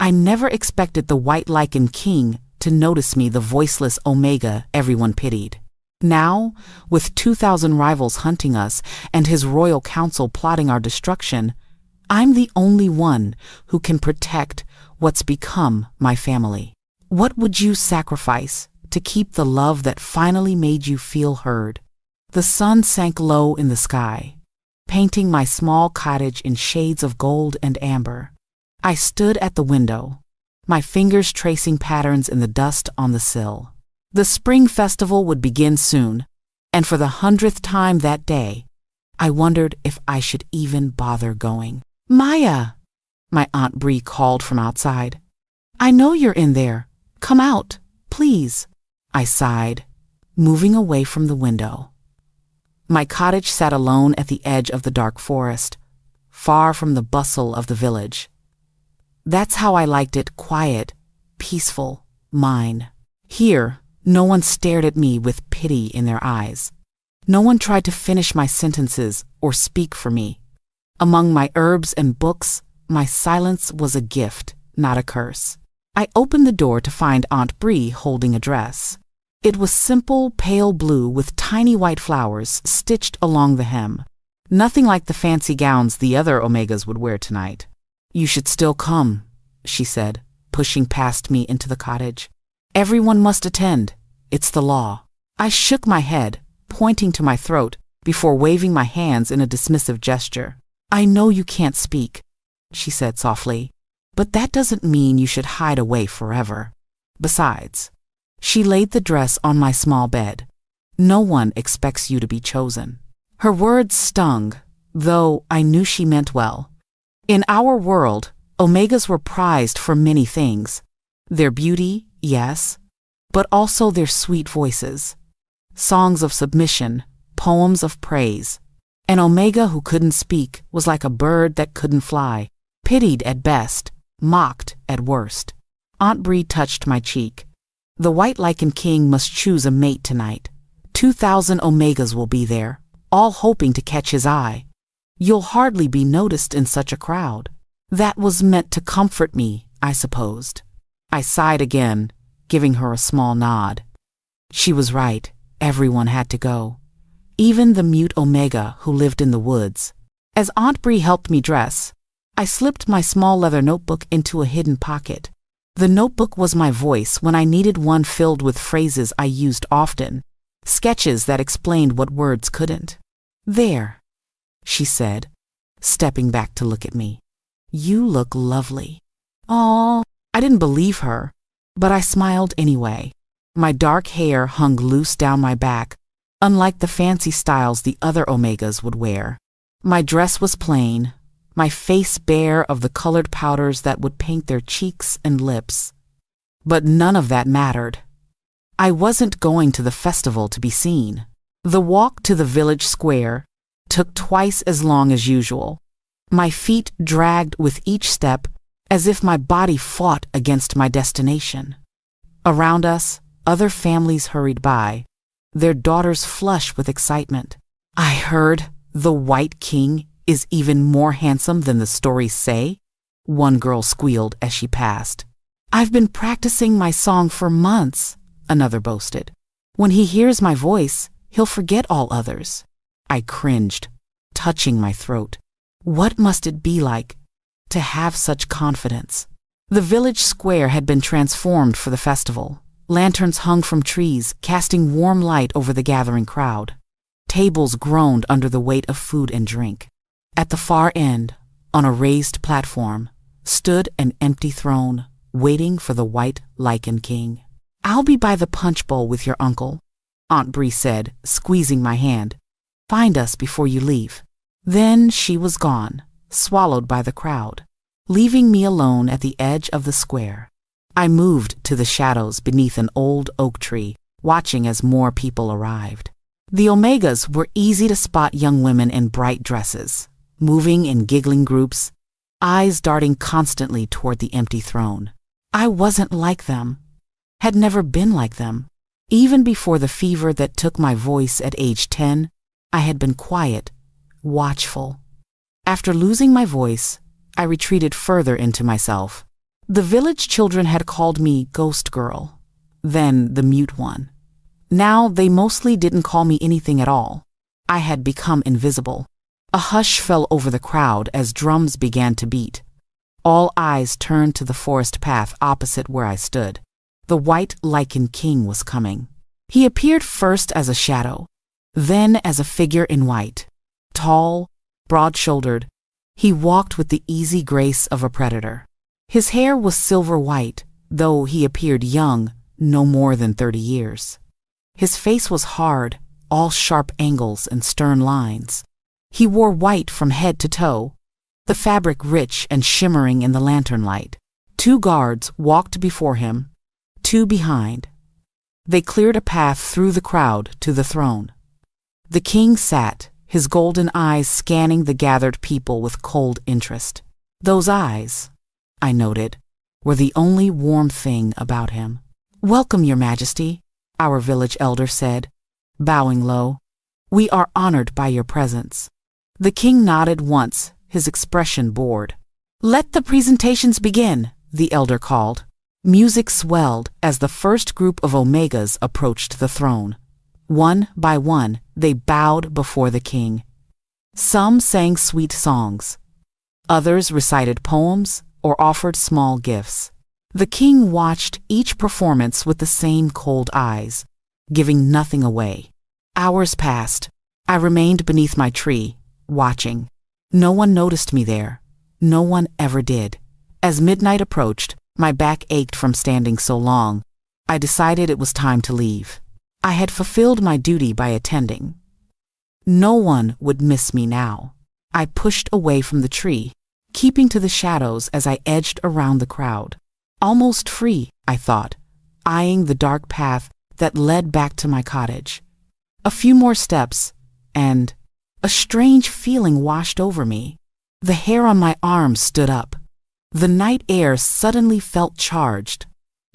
I never expected the white Lycan king to notice me, the voiceless Omega everyone pitied. Now, with 2,000 rivals hunting us and his royal council plotting our destruction, I'm the only one who can protect what's become my family. What would you sacrifice to keep the love that finally made you feel heard? The sun sank low in the sky, painting my small cottage in shades of gold and amber. I stood at the window, my fingers tracing patterns in the dust on the sill. The spring festival would begin soon, and for the 100th time that day, I wondered if I should even bother going. "Maya," my Aunt Bree called from outside. "I know you're in there. Come out, please." I sighed, moving away from the window. My cottage sat alone at the edge of the dark forest, far from the bustle of the village. That's how I liked it, quiet, peaceful, mine. Here, no one stared at me with pity in their eyes. No one tried to finish my sentences or speak for me. Among my herbs and books, my silence was a gift, not a curse. I opened the door to find Aunt Bree holding a dress. It was simple, pale blue with tiny white flowers stitched along the hem. Nothing like the fancy gowns the other Omegas would wear tonight. "You should still come," she said, pushing past me into the cottage. "Everyone must attend. It's the law." I shook my head, pointing to my throat, before waving my hands in a dismissive gesture. "I know you can't speak," she said softly, "but that doesn't mean you should hide away forever. Besides," she laid the dress on my small bed, "no one expects you to be chosen." Her words stung, though I knew she meant well. In our world, Omegas were prized for many things. Their beauty, yes, but also their sweet voices. Songs of submission, poems of praise. An Omega who couldn't speak was like a bird that couldn't fly, pitied at best, mocked at worst. Aunt Bree touched my cheek. "The white Lycan king must choose a mate tonight. 2,000 Omegas will be there, all hoping to catch his eye. You'll hardly be noticed in such a crowd." That was meant to comfort me, I supposed. I sighed again, giving her a small nod. She was right. Everyone had to go. Even the mute Omega who lived in the woods. As Aunt Bree helped me dress, I slipped my small leather notebook into a hidden pocket. The notebook was my voice when I needed one, filled with phrases I used often, sketches that explained what words couldn't. "There," she said, stepping back to look at me. "You look lovely." Aw, I didn't believe her, but I smiled anyway. My dark hair hung loose down my back, unlike the fancy styles the other Omegas would wear. My dress was plain, my face bare of the colored powders that would paint their cheeks and lips. But none of that mattered. I wasn't going to the festival to be seen. The walk to the village square took twice as long as usual. My feet dragged with each step as if my body fought against my destination. Around us, other families hurried by, their daughters flush with excitement. "I heard the White King is even more handsome than the stories say," one girl squealed as she passed. "I've been practicing my song for months," another boasted. "When he hears my voice, he'll forget all others." I cringed, touching my throat. What must it be like to have such confidence? The village square had been transformed for the festival. Lanterns hung from trees, casting warm light over the gathering crowd. Tables groaned under the weight of food and drink. At the far end, on a raised platform, stood an empty throne, waiting for the white Lycan king. "I'll be by the punch bowl with your uncle," Aunt Bree said, squeezing my hand. "Find us before you leave." Then she was gone, swallowed by the crowd, leaving me alone at the edge of the square. I moved to the shadows beneath an old oak tree, watching as more people arrived. The Omegas were easy to spot, young women in bright dresses, moving in giggling groups, eyes darting constantly toward the empty throne. I wasn't like them, had never been like them. Even before the fever that took my voice at age 10, I had been quiet, watchful. After losing my voice, I retreated further into myself. The village children had called me Ghost Girl, then the Mute One. Now they mostly didn't call me anything at all. I had become invisible. A hush fell over the crowd as drums began to beat. All eyes turned to the forest path opposite where I stood. The white Lycan king was coming. He appeared first as a shadow, then as a figure in white. Tall, broad-shouldered, he walked with the easy grace of a predator. His hair was silver white, though he appeared young, no more than 30 years. His face was hard, all sharp angles and stern lines. He wore white from head to toe, the fabric rich and shimmering in the lantern light. 2 guards walked before him, 2 behind. They cleared a path through the crowd to the throne. The king sat, his golden eyes scanning the gathered people with cold interest. Those eyes, I noted, were the only warm thing about him. "Welcome, Your Majesty," our village elder said, bowing low. "We are honored by your presence." The king nodded once, his expression bored. "Let the presentations begin," the elder called. Music swelled as the first group of Omegas approached the throne. One by one, they bowed before the king. Some sang sweet songs. Others recited poems or offered small gifts. The king watched each performance with the same cold eyes, giving nothing away. Hours passed. I remained beneath my tree, watching. No one noticed me there. No one ever did. As midnight approached, my back ached from standing so long. I decided it was time to leave. I had fulfilled my duty by attending. No one would miss me now. I pushed away from the tree, keeping to the shadows as I edged around the crowd. Almost free, I thought, eyeing the dark path that led back to my cottage. A few more steps, and a strange feeling washed over me. The hair on my arms stood up. The night air suddenly felt charged,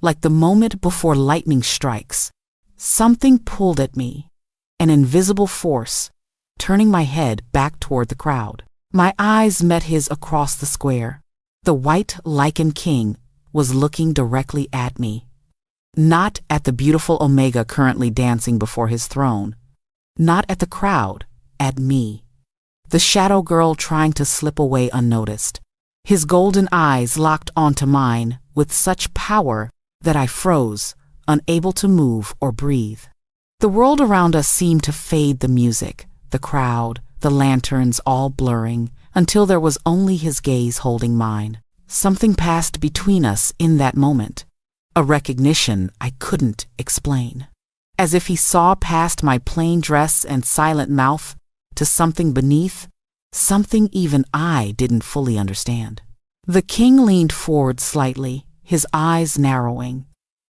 like the moment before lightning strikes. Something pulled at me, an invisible force, turning my head back toward the crowd. My eyes met his across the square. The white Lycan king was looking directly at me. Not at the beautiful Omega currently dancing before his throne. Not at the crowd, at me. The shadow girl trying to slip away unnoticed. His golden eyes locked onto mine with such power that I froze, unable to move or breathe. The world around us seemed to fade, the music, the crowd, the lanterns all blurring, until there was only his gaze holding mine. Something passed between us in that moment, a recognition I couldn't explain. As if he saw past my plain dress and silent mouth to something beneath, something even I didn't fully understand. The king leaned forward slightly, his eyes narrowing.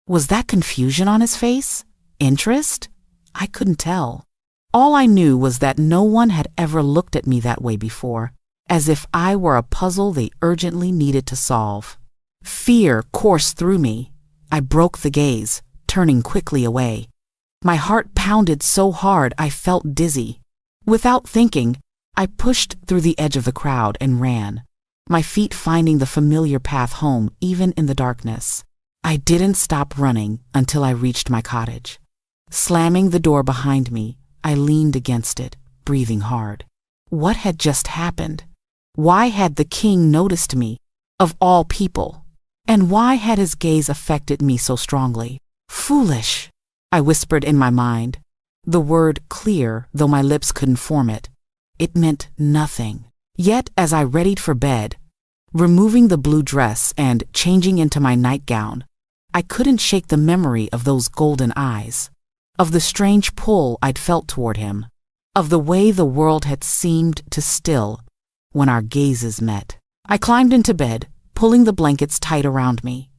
Was that confusion on his face? Interest? I couldn't tell. All I knew was that no one had ever looked at me that way before, as if I were a puzzle they urgently needed to solve. Fear coursed through me. I broke the gaze, turning quickly away. My heart pounded so hard I felt dizzy. Without thinking, I pushed through the edge of the crowd and ran, my feet finding the familiar path home even in the darkness. I didn't stop running until I reached my cottage. Slamming the door behind me, I leaned against it, breathing hard. What had just happened? Why had the king noticed me, of all people? And why had his gaze affected me so strongly? Foolish, I whispered in my mind. The word clear, though my lips couldn't form it. It meant nothing. Yet, as I readied for bed, removing the blue dress and changing into my nightgown, I couldn't shake the memory of those golden eyes, of the strange pull I'd felt toward him, of the way the world had seemed to still when our gazes met. I climbed into bed, pulling the blankets tight around me.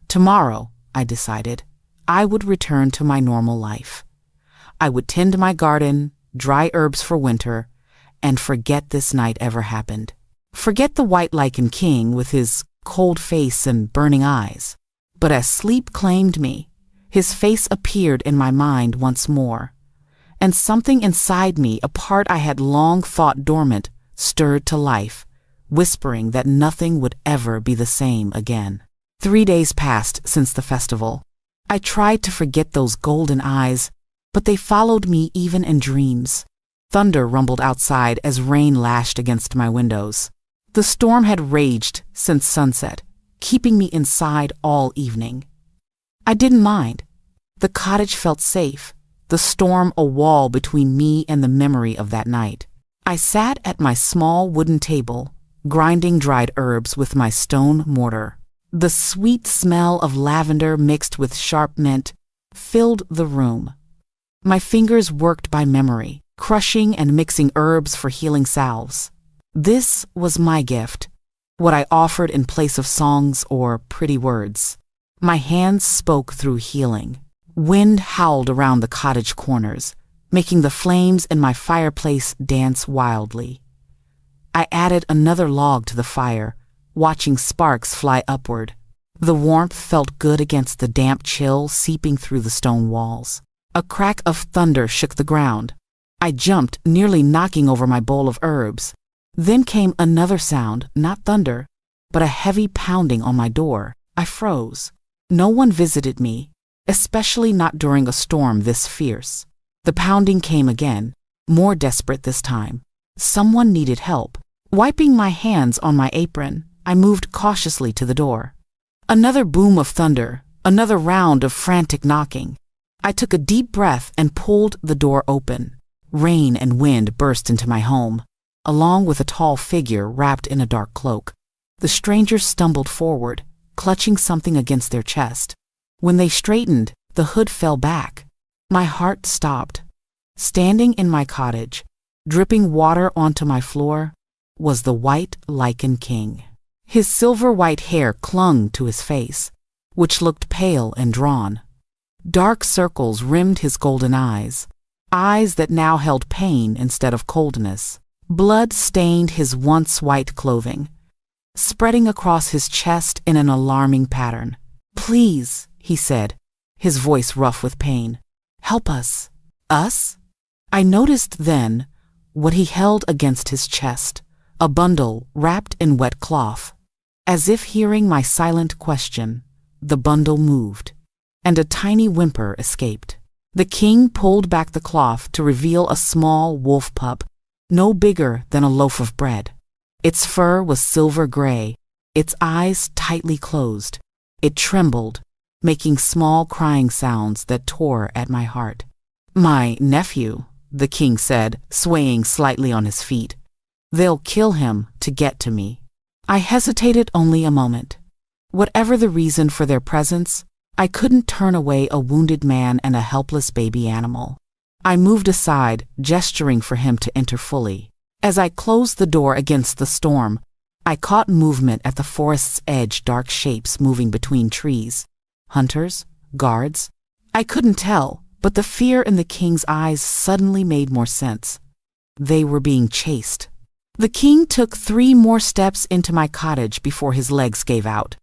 Tomorrow, I decided, I would return to my normal life. I would tend my garden, dry herbs for winter, and forget this night ever happened. Forget the white Lycan king with his cold face and burning eyes. But as sleep claimed me, his face appeared in my mind once more, and something inside me, a part I had long thought dormant, stirred to life, whispering that nothing would ever be the same again. 3 days passed since the festival. I tried to forget those golden eyes, but they followed me even in dreams. Thunder rumbled outside as rain lashed against my windows. The storm had raged since sunset, keeping me inside all evening. I didn't mind. The cottage felt safe, the storm a wall between me and the memory of that night. I sat at my small wooden table, grinding dried herbs with my stone mortar. The sweet smell of lavender mixed with sharp mint filled the room. My fingers worked by memory, crushing and mixing herbs for healing salves. This was my gift, what I offered in place of songs or pretty words. My hands spoke through healing. Wind howled around the cottage corners, making the flames in my fireplace dance wildly. I added another log to the fire, watching sparks fly upward. The warmth felt good against the damp chill seeping through the stone walls. A crack of thunder shook the ground. I jumped, nearly knocking over my bowl of herbs. Then came another sound, not thunder, but a heavy pounding on my door. I froze. No one visited me, especially not during a storm this fierce. The pounding came again, more desperate this time. Someone needed help. Wiping my hands on my apron, I moved cautiously to the door. Another boom of thunder, another round of frantic knocking. I took a deep breath and pulled the door open. Rain and wind burst into my home, along with a tall figure wrapped in a dark cloak. The strangers stumbled forward, clutching something against their chest. When they straightened, the hood fell back. My heart stopped. Standing in my cottage, dripping water onto my floor, was the white Lycan king. His silver-white hair clung to his face, which looked pale and drawn. Dark circles rimmed his golden eyes, eyes that now held pain instead of coldness. Blood stained his once white clothing, spreading across his chest in an alarming pattern. "Please," he said, his voice rough with pain. "Help us." Us? I noticed then what he held against his chest, a bundle wrapped in wet cloth. As if hearing my silent question, the bundle moved, and a tiny whimper escaped. The king pulled back the cloth to reveal a small wolf pup, no bigger than a loaf of bread. Its fur was silver gray, its eyes tightly closed. It trembled, making small crying sounds that tore at my heart. "My nephew," the king said, swaying slightly on his feet. "They'll kill him to get to me." I hesitated only a moment. Whatever the reason for their presence, I couldn't turn away a wounded man and a helpless baby animal. I moved aside, gesturing for him to enter fully. As I closed the door against the storm, I caught movement at the forest's edge, dark shapes moving between trees. Hunters? Guards? I couldn't tell, but the fear in the king's eyes suddenly made more sense. They were being chased. The king took 3 more steps into my cottage before his legs gave out.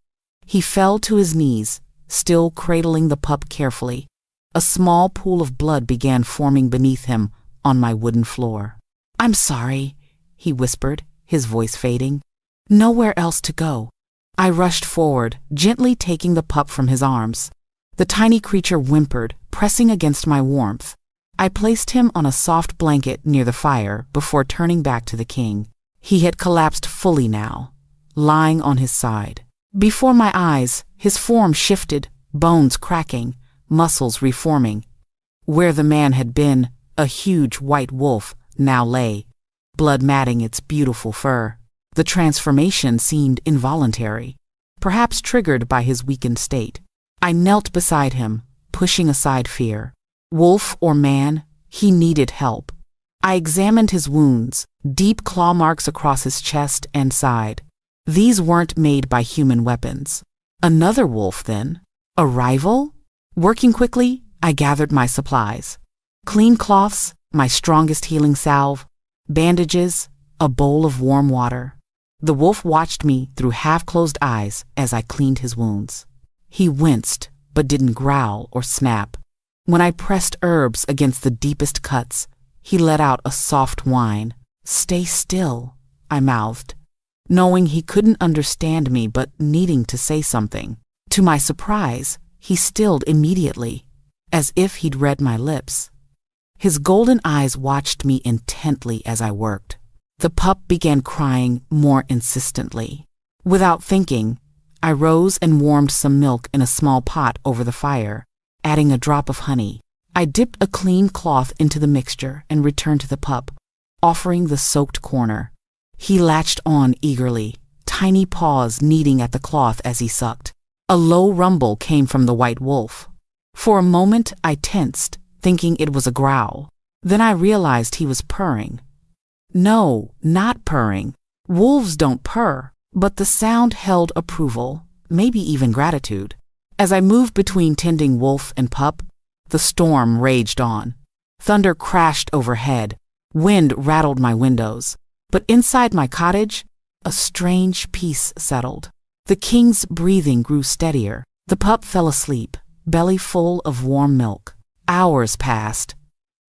He fell to his knees, still cradling the pup carefully. A small pool of blood began forming beneath him on my wooden floor. "I'm sorry," he whispered, his voice fading. "Nowhere else to go." I rushed forward, gently taking the pup from his arms. The tiny creature whimpered, pressing against my warmth. I placed him on a soft blanket near the fire before turning back to the king. He had collapsed fully now, lying on his side. Before my eyes, his form shifted, bones cracking, muscles reforming. Where the man had been, a huge white wolf now lay, blood matting its beautiful fur. The transformation seemed involuntary, perhaps triggered by his weakened state. I knelt beside him, pushing aside fear. Wolf or man, he needed help. I examined his wounds, deep claw marks across his chest and side. These weren't made by human weapons. Another wolf, then? A rival? Working quickly, I gathered my supplies. Clean cloths, my strongest healing salve, bandages, a bowl of warm water. The wolf watched me through half-closed eyes as I cleaned his wounds. He winced, but didn't growl or snap. When I pressed herbs against the deepest cuts, he let out a soft whine. "Stay still," I mouthed, knowing he couldn't understand me but needing to say something. To my surprise, he stilled immediately, as if he'd read my lips. His golden eyes watched me intently as I worked. The pup began crying more insistently. Without thinking, I rose and warmed some milk in a small pot over the fire, adding a drop of honey. I dipped a clean cloth into the mixture and returned to the pup, offering the soaked corner. He latched on eagerly, tiny paws kneading at the cloth as he sucked. A low rumble came from the white wolf. For a moment I tensed, thinking it was a growl. Then I realized he was purring. No, not purring. Wolves don't purr, but the sound held approval, maybe even gratitude. As I moved between tending wolf and pup, the storm raged on. Thunder crashed overhead. Wind rattled my windows. But inside my cottage, a strange peace settled. The king's breathing grew steadier. The pup fell asleep, belly full of warm milk. Hours passed.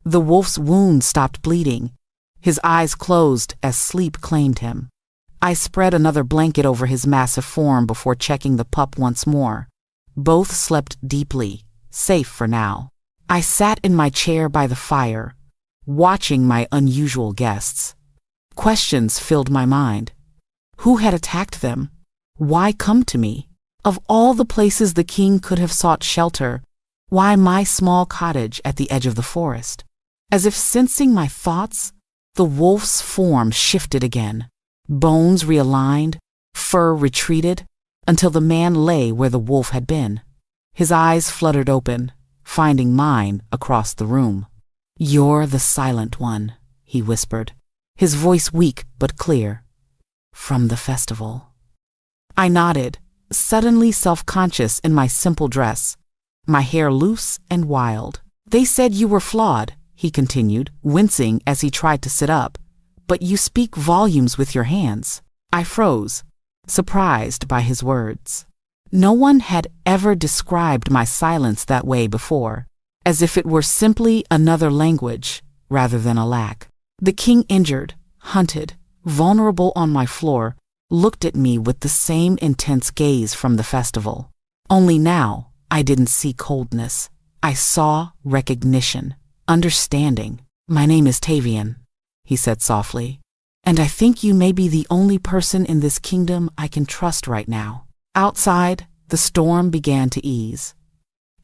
The wolf's wound stopped bleeding. His eyes closed as sleep claimed him. I spread another blanket over his massive form before checking the pup once more. Both slept deeply, safe for now. I sat in my chair by the fire, watching my unusual guests. Questions filled my mind. Who had attacked them? Why come to me? Of all the places the king could have sought shelter, why my small cottage at the edge of the forest? As if sensing my thoughts, the wolf's form shifted again. Bones realigned, fur retreated, until the man lay where the wolf had been. His eyes fluttered open, finding mine across the room. "You're the silent one," he whispered, his voice weak but clear. "From the festival." I nodded, suddenly self-conscious in my simple dress, my hair loose and wild. "They said you were flawed," he continued, wincing as he tried to sit up. "But you speak volumes with your hands." I froze, surprised by his words. No one had ever described my silence that way before, as if it were simply another language rather than a lack. The king, injured, hunted, vulnerable on my floor, looked at me with the same intense gaze from the festival. Only now, I didn't see coldness. I saw recognition, understanding. "My name is Tavian," he said softly, "and I think you may be the only person in this kingdom I can trust right now." Outside, the storm began to ease.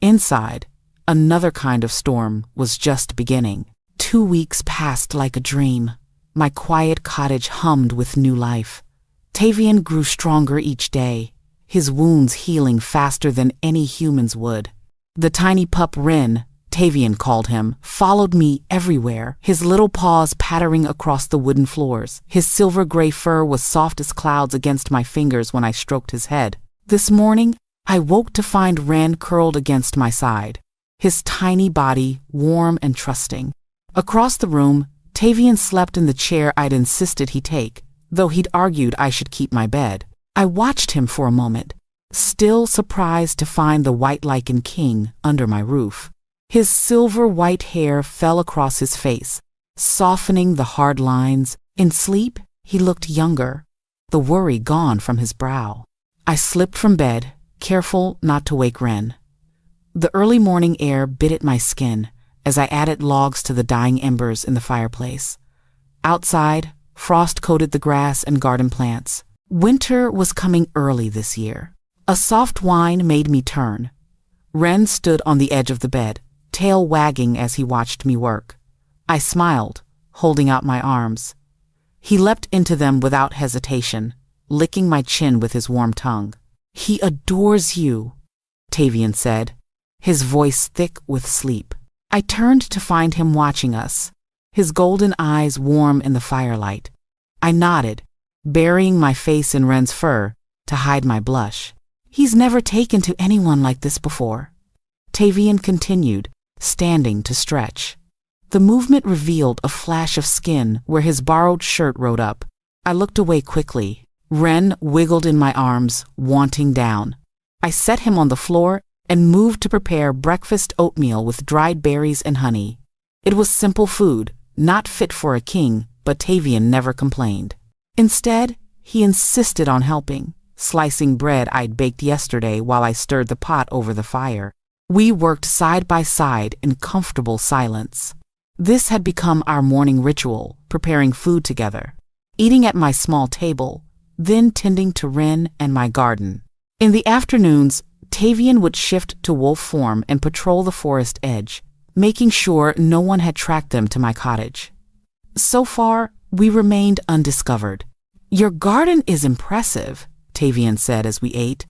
Inside, another kind of storm was just beginning. 2 weeks passed like a dream. My quiet cottage hummed with new life. Tavian grew stronger each day, his wounds healing faster than any humans would. The tiny pup Ren, Tavian called him, followed me everywhere, his little paws pattering across the wooden floors. His silver-gray fur was soft as clouds against my fingers when I stroked his head. This morning, I woke to find Ren curled against my side, his tiny body warm and trusting. Across the room, Tavian slept in the chair I'd insisted he take, though he'd argued I should keep my bed. I watched him for a moment, still surprised to find the white Lycan king under my roof. His silver-white hair fell across his face, softening the hard lines. In sleep, he looked younger, the worry gone from his brow. I slipped from bed, careful not to wake Ren. The early morning air bit at my skin as I added logs to the dying embers in the fireplace. Outside, frost coated the grass and garden plants. Winter was coming early this year. A soft whine made me turn. Ren stood on the edge of the bed, tail wagging as he watched me work. I smiled, holding out my arms. He leapt into them without hesitation, licking my chin with his warm tongue. "He adores you," Tavian said, his voice thick with sleep. I turned to find him watching us, his golden eyes warm in the firelight. I nodded, burying my face in Ren's fur to hide my blush. "He's never taken to anyone like this before," Tavian continued, standing to stretch. The movement revealed a flash of skin where his borrowed shirt rode up. I looked away quickly. Ren wiggled in my arms, wanting down. I set him on the floor and moved to prepare breakfast oatmeal with dried berries and honey. It was simple food, not fit for a king, but Tavian never complained. Instead, he insisted on helping, slicing bread I'd baked yesterday while I stirred the pot over the fire. We worked side by side in comfortable silence. This had become our morning ritual, preparing food together, eating at my small table, then tending to Wren and my garden. In the afternoons, Tavian would shift to wolf form and patrol the forest edge, making sure no one had tracked them to my cottage. So far, we remained undiscovered. "Your garden is impressive," Tavian said as we ate.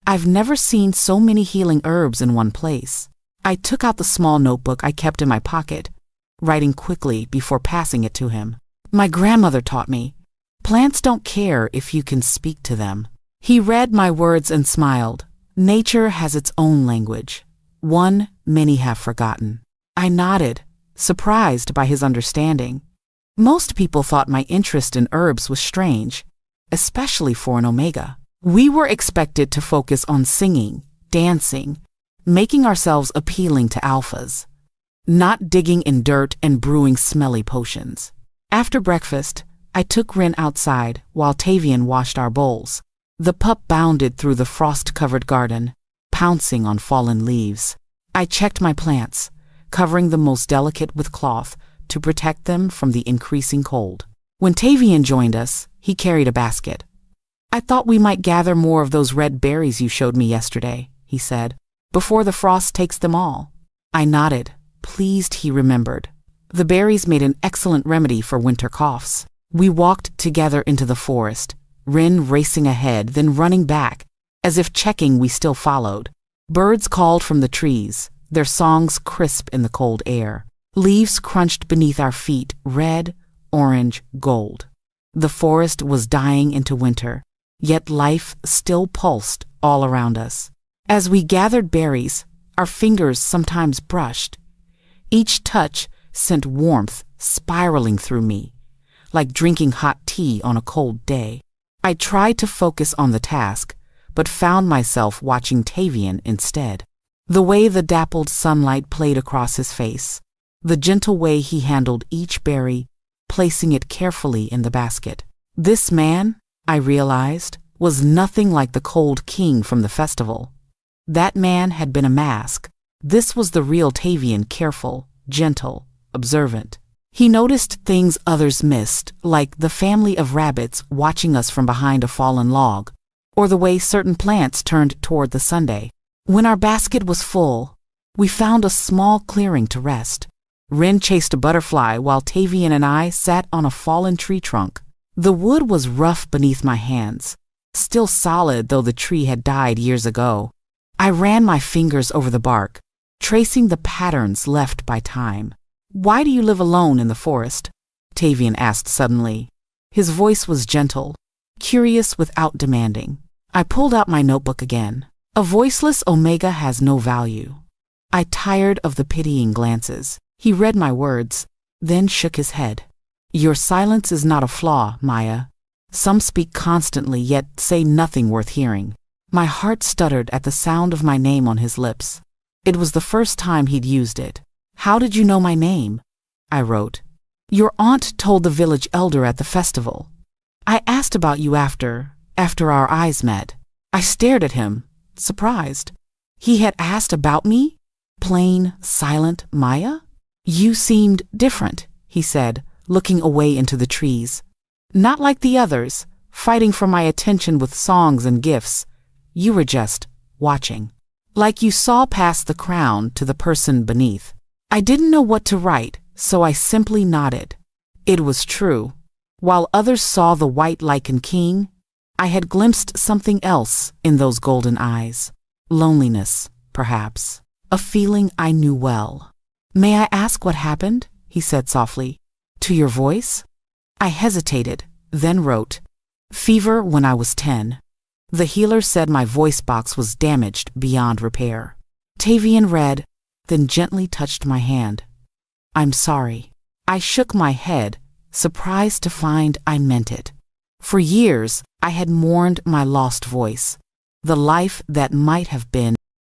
"I've never seen so many healing herbs in one place." I took out the small notebook I kept in my pocket, writing quickly before passing it to him. "My grandmother taught me, plants don't care if you can speak to them." He read my words and smiled. "Nature has its own language, one many have forgotten." I nodded, surprised by his understanding. Most people thought my interest in herbs was strange, especially for an Omega. We were expected to focus on singing, dancing, making ourselves appealing to alphas, not digging in dirt and brewing smelly potions. After breakfast, I took Wren outside while Tavian washed our bowls. The pup bounded through the frost-covered garden, pouncing on fallen leaves. I checked my plants, covering the most delicate with cloth to protect them from the increasing cold. When Tavian joined us, he carried a basket. "I thought we might gather more of those red berries you showed me yesterday," he said, "before the frost takes them all." I nodded, pleased he remembered. The berries made an excellent remedy for winter coughs. We walked together into the forest, Wren racing ahead, then running back, as if checking we still followed. Birds called from the trees, their songs crisp in the cold air. Leaves crunched beneath our feet, red, orange, gold. The forest was dying into winter, yet life still pulsed all around us. As we gathered berries, our fingers sometimes brushed. Each touch sent warmth spiraling through me, like drinking hot tea on a cold day. I tried to focus on the task, but found myself watching Tavian instead. The way the dappled sunlight played across his face, the gentle way he handled each berry, placing it carefully in the basket. This man, I realized, was nothing like the cold king from the festival. That man had been a mask. This was the real Tavian, careful, gentle, observant. He noticed things others missed, like the family of rabbits watching us from behind a fallen log, or the way certain plants turned toward the Sunday. When our basket was full, we found a small clearing to rest. Wren chased a butterfly while Tavian and I sat on a fallen tree trunk. The wood was rough beneath my hands, still solid though the tree had died years ago. I ran my fingers over the bark, tracing the patterns left by time. "Why do you live alone in the forest?" Tavian asked suddenly. His voice was gentle, curious without demanding. I pulled out my notebook again. "A voiceless Omega has no value." I tired of the pitying glances. He read my words, then shook his head. "Your silence is not a flaw, Maya. Some speak constantly yet say nothing worth hearing." My heart stuttered at the sound of my name on his lips. It was the first time he'd used it. "How did you know my name?" I wrote. "Your aunt told the village elder at the festival. I asked about you after our eyes met." I stared at him, surprised. He had asked about me? Plain, silent Maya? "You seemed different," he said, looking away into the trees. "Not like the others, fighting for my attention with songs and gifts. You were just watching. Like you saw past the crown to the person beneath." I didn't know what to write, so I simply nodded. It was true. While others saw the white Lycan king, I had glimpsed something else in those golden eyes. Loneliness, perhaps. A feeling I knew well. "May I ask what happened?" he said softly. "To your voice?" I hesitated, then wrote, "Fever when I was 10. The healer said my voice box was damaged beyond repair." Tavian read, then gently touched my hand. "I'm sorry." I shook my head, surprised to find I meant it. For years, I had mourned my lost voice, the life that might have been.